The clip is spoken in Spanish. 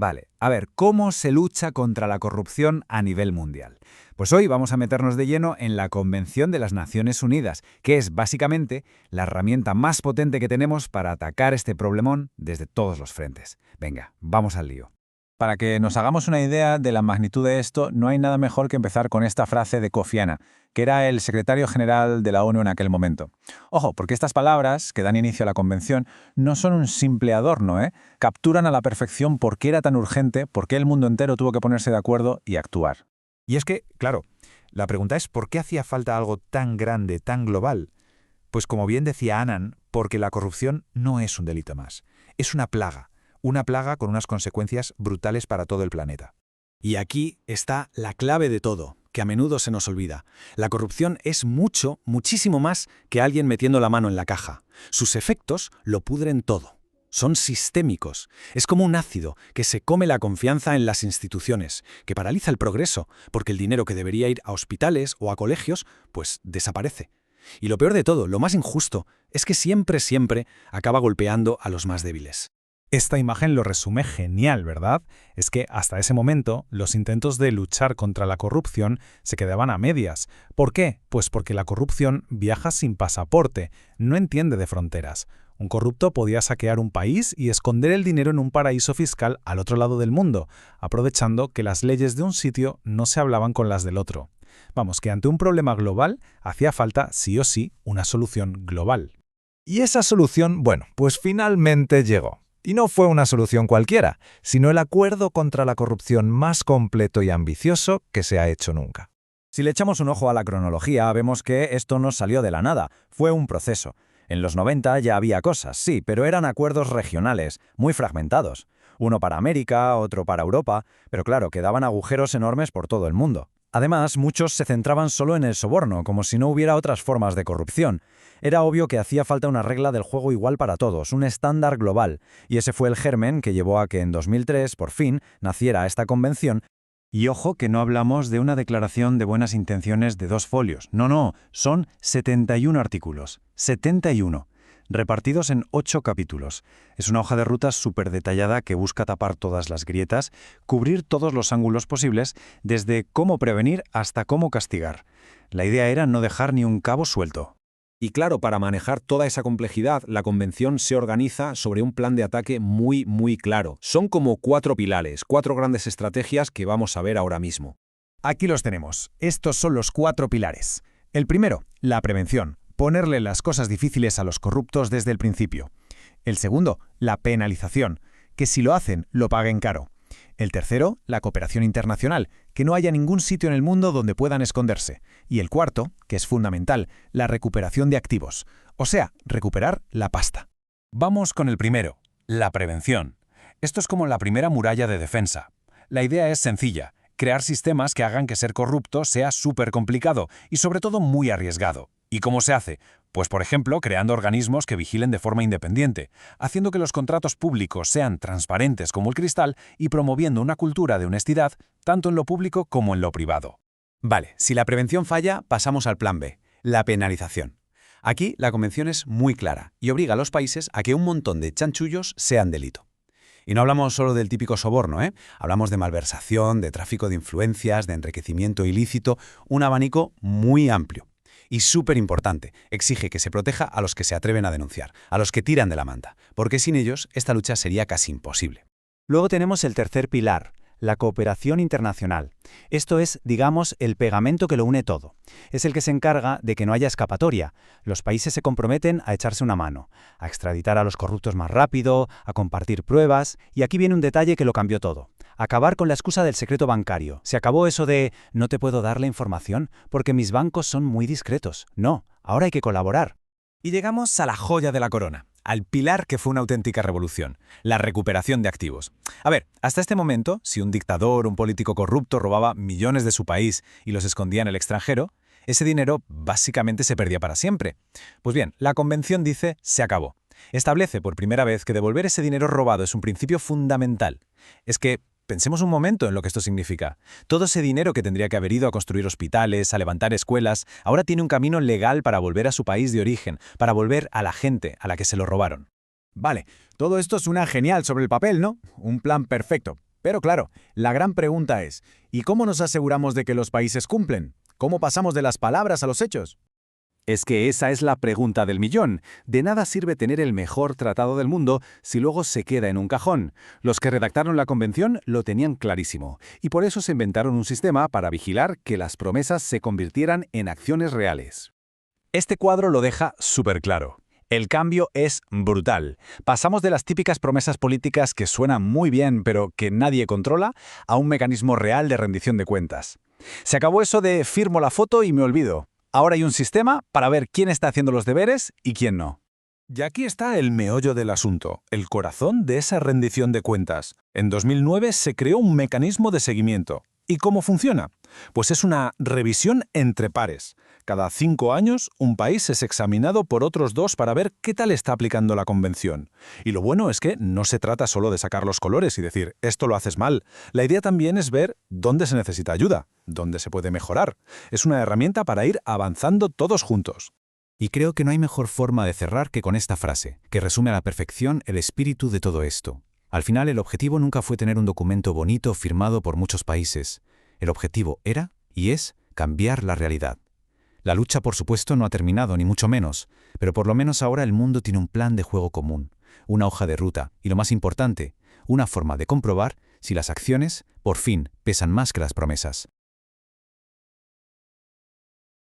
Vale, a ver, ¿cómo se lucha contra la corrupción a nivel mundial? Pues hoy vamos a meternos de lleno en la Convención de las Naciones Unidas, que es básicamente la herramienta más potente que tenemos para atacar este problemón desde todos los frentes. Venga, vamos al lío. Para que nos hagamos una idea de la magnitud de esto, no hay nada mejor que empezar con esta frase de Kofi Annan, que era el secretario general de la ONU en aquel momento. Ojo, porque estas palabras, que dan inicio a la convención, no son un simple adorno, capturan a la perfección por qué era tan urgente, por qué el mundo entero tuvo que ponerse de acuerdo y actuar. Y es que, claro, la pregunta es ¿por qué hacía falta algo tan grande, tan global? Pues como bien decía Annan, porque la corrupción no es un delito más, es una plaga con unas consecuencias brutales para todo el planeta. Y aquí está la clave de todo, que a menudo se nos olvida. La corrupción es muchísimo más que alguien metiendo la mano en la caja. Sus efectos lo pudren todo. Son sistémicos. Es como un ácido que se come la confianza en las instituciones, que paraliza el progreso, porque el dinero que debería ir a hospitales o a colegios, pues desaparece. Y lo peor de todo, lo más injusto, es que siempre acaba golpeando a los más débiles. Esta imagen lo resume genial, ¿verdad? Es que hasta ese momento los intentos de luchar contra la corrupción se quedaban a medias. ¿Por qué? Pues porque la corrupción viaja sin pasaporte, no entiende de fronteras. Un corrupto podía saquear un país y esconder el dinero en un paraíso fiscal al otro lado del mundo, aprovechando que las leyes de un sitio no se hablaban con las del otro. Vamos, que ante un problema global hacía falta, sí o sí, una solución global. Y esa solución, bueno, pues finalmente llegó. Y no fue una solución cualquiera, sino el acuerdo contra la corrupción más completo y ambicioso que se ha hecho nunca. Si le echamos un ojo a la cronología, vemos que esto no salió de la nada, fue un proceso. En los 90 ya había cosas, sí, pero eran acuerdos regionales, muy fragmentados. Uno para América, otro para Europa, pero claro, quedaban agujeros enormes por todo el mundo. Además, muchos se centraban solo en el soborno, como si no hubiera otras formas de corrupción. Era obvio que hacía falta una regla del juego igual para todos, un estándar global, y ese fue el germen que llevó a que en 2003, por fin, naciera esta convención. Y ojo que no hablamos de una declaración de buenas intenciones de 2 folios. No, son 71 artículos. 71. Repartidos en 8 capítulos. Es una hoja de ruta súper detallada que busca tapar todas las grietas, cubrir todos los ángulos posibles, desde cómo prevenir hasta cómo castigar. La idea era no dejar ni un cabo suelto. Y claro, para manejar toda esa complejidad, la convención se organiza sobre un plan de ataque muy claro. Son como 4 pilares, 4 grandes estrategias que vamos a ver ahora mismo. Aquí los tenemos. Estos son los 4 pilares. El primero, la prevención. Ponerle las cosas difíciles a los corruptos desde el principio. El segundo, la penalización, que si lo hacen, lo paguen caro. El tercero, la cooperación internacional, que no haya ningún sitio en el mundo donde puedan esconderse. Y el cuarto, que es fundamental, la recuperación de activos, o sea, recuperar la pasta. Vamos con el primero, la prevención. Esto es como la primera muralla de defensa. La idea es sencilla, crear sistemas que hagan que ser corrupto sea súper complicado y sobre todo muy arriesgado. ¿Y cómo se hace? Pues por ejemplo, creando organismos que vigilen de forma independiente, haciendo que los contratos públicos sean transparentes como el cristal y promoviendo una cultura de honestidad tanto en lo público como en lo privado. Vale, si la prevención falla, pasamos al plan B, la penalización. Aquí la convención es muy clara y obliga a los países a que un montón de chanchullos sean delito. Y no hablamos solo del típico soborno, Hablamos de malversación, de tráfico de influencias, de enriquecimiento ilícito, un abanico muy amplio. Y súper importante, exige que se proteja a los que se atreven a denunciar, a los que tiran de la manta, porque sin ellos esta lucha sería casi imposible. Luego tenemos el tercer pilar, la cooperación internacional. Esto es, digamos, el pegamento que lo une todo. Es el que se encarga de que no haya escapatoria. Los países se comprometen a echarse una mano, a extraditar a los corruptos más rápido, a compartir pruebas, y aquí viene un detalle que lo cambió todo. Acabar con la excusa del secreto bancario. Se acabó eso de no te puedo dar la información porque mis bancos son muy discretos. No, ahora hay que colaborar. Y llegamos a la joya de la corona, al pilar que fue una auténtica revolución, la recuperación de activos. A ver, hasta este momento, si un dictador, un político corrupto robaba millones de su país y los escondía en el extranjero, ese dinero básicamente se perdía para siempre. Pues bien, la convención dice se acabó. Establece por primera vez que devolver ese dinero robado es un principio fundamental. Es que pensemos un momento en lo que esto significa. Todo ese dinero que tendría que haber ido a construir hospitales, a levantar escuelas, ahora tiene un camino legal para volver a su país de origen, para volver a la gente a la que se lo robaron. Vale, todo esto suena genial sobre el papel, ¿no? Un plan perfecto. Pero claro, la gran pregunta es, ¿y cómo nos aseguramos de que los países cumplen? ¿Cómo pasamos de las palabras a los hechos? Es que esa es la pregunta del millón. De nada sirve tener el mejor tratado del mundo si luego se queda en un cajón. Los que redactaron la convención lo tenían clarísimo, y por eso se inventaron un sistema para vigilar que las promesas se convirtieran en acciones reales. Este cuadro lo deja súper claro. El cambio es brutal. Pasamos de las típicas promesas políticas que suenan muy bien pero que nadie controla a un mecanismo real de rendición de cuentas. Se acabó eso de firmo la foto y me olvido. Ahora hay un sistema para ver quién está haciendo los deberes y quién no. Y aquí está el meollo del asunto, el corazón de esa rendición de cuentas. En 2009 se creó un mecanismo de seguimiento. ¿Y cómo funciona? Pues es una revisión entre pares. Cada 5 años, un país es examinado por otros 2 para ver qué tal está aplicando la convención. Y lo bueno es que no se trata solo de sacar los colores y decir, esto lo haces mal. La idea también es ver dónde se necesita ayuda, dónde se puede mejorar. Es una herramienta para ir avanzando todos juntos. Y creo que no hay mejor forma de cerrar que con esta frase, que resume a la perfección el espíritu de todo esto. Al final, el objetivo nunca fue tener un documento bonito firmado por muchos países. El objetivo era, y es, cambiar la realidad. La lucha, por supuesto, no ha terminado, ni mucho menos, pero por lo menos ahora el mundo tiene un plan de juego común, una hoja de ruta, y lo más importante, una forma de comprobar si las acciones, por fin, pesan más que las promesas.